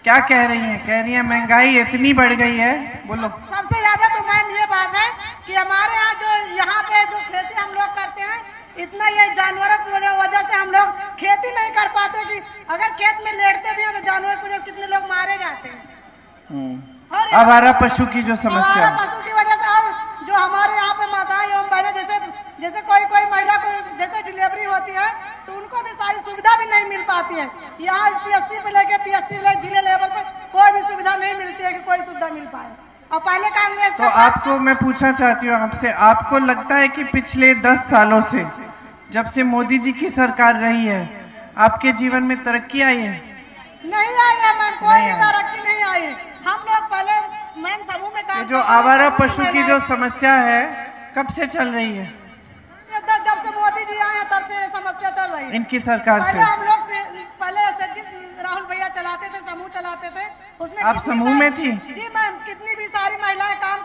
क्या कह रही हैं? कह रही हैं महंगाई इतनी बढ़ गई है। बोलो। सबसे ज्यादा तो मैम ये बात है कि हमारे यहाँ यहाँ पे जो खेती हम लोग करते हैं, इतना ये जानवरों की वजह से हम लोग खेती नहीं कर पाते कि अगर खेत में लेटते भी हैं तो जानवर की वजह से कितने लोग मारे जाते हैं। और आवारा पशु की जो समस्या, आवारा पशु की वजह से, और जो हमारे यहाँ पे माताएं एवं बहनें जैसे कोई महिला को जैसे डिलीवरी होती है तो उनको भी सारी सुविधा भी नहीं मिल पाती है। यहाँ CSC पे लेके PSC जिले लेवल पे कोई भी सुविधा नहीं मिलती है कि कोई सुविधा मिल पाए। और पहले कांग्रेस तो आपको मैं पूछना चाहती हूँ आपसे, आपको लगता है कि पिछले 10 सालों से जब से मोदी जी की सरकार रही है आपके जीवन में तरक्की आई है? नहीं आई है मैम, कोई भी तरक्की नहीं आई है। हम लोग पहले मैम समूह में काम, जो आवारा पशु की जो समस्या है कब से चल रही है? जब से मोदी जी आए हैं तब से ये समस्या चल रही है इनकी सरकार से। पहले हम लोग पहले राहुल भैया चलाते थे, समूह चलाते थे, उसमें आप समूह में थी? जी मैम, कितनी भी सारी महिलाएं काम।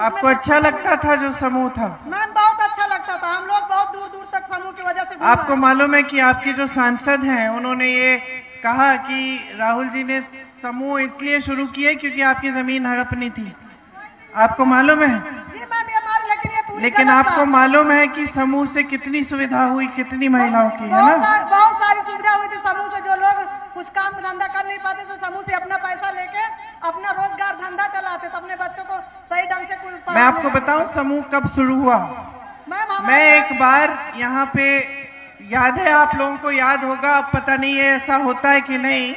आपको अच्छा लगता था जो समूह था? मैम बहुत अच्छा लगता था, हम लोग बहुत दूर दूर तक समूह की वजह से। आपको मालूम है कि आपके जो सांसद हैं उन्होंने ये कहा कि राहुल जी ने समूह इसलिए शुरू किए क्योंकि आपकी जमीन हड़पनी थी। आपको मालूम है? जी मैम, ये लेकिन ये पूरी लेकिन आपको मालूम है कि समूह से कितनी सुविधा हुई, कितनी महिलाओं की, है ना? बहुत सारी सुविधा हुई थी समूह से। जो लोग कुछ काम धंधा कर नहीं पाते थे, समूह से अपना पैसा लेके अपना रोजगार धंधा चलाते थे, अपने बच्चों को सही ढंग से। मैं आपको बताऊं समूह कब शुरू हुआ? मैं एक बार यहाँ पे, याद है आप लोगों को याद होगा, अब पता नहीं है ऐसा होता है कि नहीं,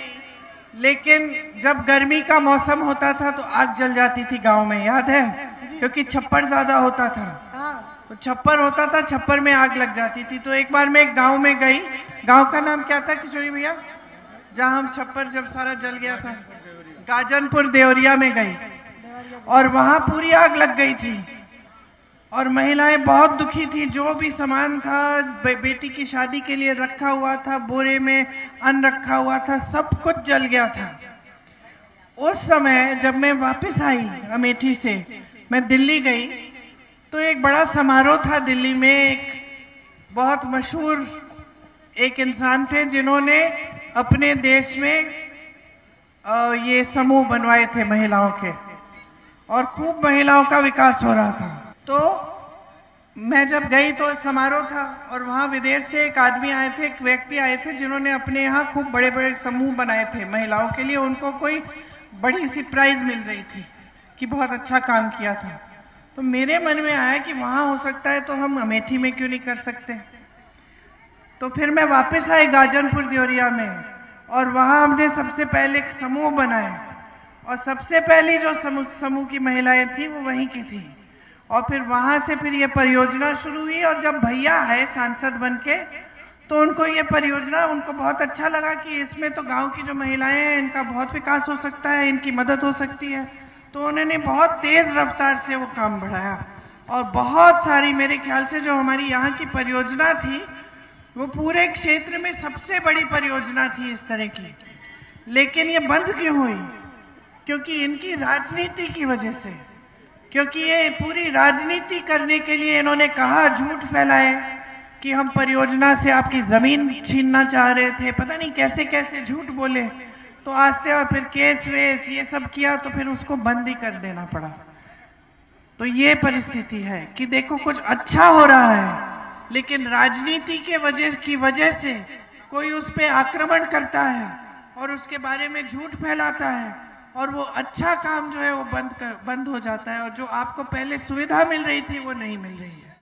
लेकिन जब गर्मी का मौसम होता था तो आग जल जाती थी गांव में, याद है? क्योंकि छप्पर ज्यादा होता था। तो छप्पर होता था, छप्पर में आग लग जाती थी। तो एक बार मैं एक गांव में गई, गांव का नाम क्या था किशोरी भैया, जहां हम छप्पर जब सारा जल गया था? गाजनपुर देवरिया में गई और वहां पूरी आग लग गई थी और महिलाएं बहुत दुखी थी। जो भी सामान था बेटी की शादी के लिए रखा हुआ था, बोरे में अन्न रखा हुआ था, सब कुछ जल गया था। उस समय जब मैं वापस आई अमेठी से, मैं दिल्ली गई तो एक बड़ा समारोह था दिल्ली में। एक बहुत मशहूर एक इंसान थे जिन्होंने अपने देश में ये समूह बनवाए थे महिलाओं के, और खूब महिलाओं का विकास हो रहा था। तो मैं जब गई तो समारोह था और वहां विदेश से एक आदमी आए थे, एक व्यक्ति आए थे जिन्होंने अपने यहाँ खूब बड़े बड़े समूह बनाए थे महिलाओं के लिए। उनको कोई बड़ी सी प्राइज मिल रही थी कि बहुत अच्छा काम किया था। तो मेरे मन में आया कि वहां हो सकता है तो हम अमेठी में क्यों नहीं कर सकते। तो फिर मैं वापस आई गाजनपुर देवरिया में और वहां हमने सबसे पहले एक समूह बनाए और सबसे पहली जो समूह की महिलाएं थी वो वहीं की थी। और फिर वहां से फिर ये परियोजना शुरू हुई और जब भैया है सांसद बनके तो उनको ये परियोजना, उनको बहुत अच्छा लगा कि इसमें तो गांव की जो महिलाएं हैं इनका बहुत विकास हो सकता है, इनकी मदद हो सकती है। तो उन्होंने बहुत तेज रफ्तार से वो काम बढ़ाया और बहुत सारी, मेरे ख्याल से जो हमारी यहाँ की परियोजना थी वो पूरे क्षेत्र में सबसे बड़ी परियोजना थी इस तरह की। लेकिन ये बंद क्यों हुई? क्योंकि इनकी राजनीति की वजह से, क्योंकि ये पूरी राजनीति करने के लिए इन्होंने कहा, झूठ फैलाए कि हम परियोजना से आपकी जमीन छीनना चाह रहे थे, पता नहीं कैसे कैसे झूठ बोले। तो आस्ते और फिर केस वेस ये सब किया तो फिर उसको बंद ही कर देना पड़ा। तो ये परिस्थिति है कि देखो कुछ अच्छा हो रहा है लेकिन राजनीति के वजह से कोई उस पर आक्रमण करता है और उसके बारे में झूठ फैलाता है और वो अच्छा काम जो है वो बंद हो जाता है और जो आपको पहले सुविधा मिल रही थी वो नहीं मिल रही है।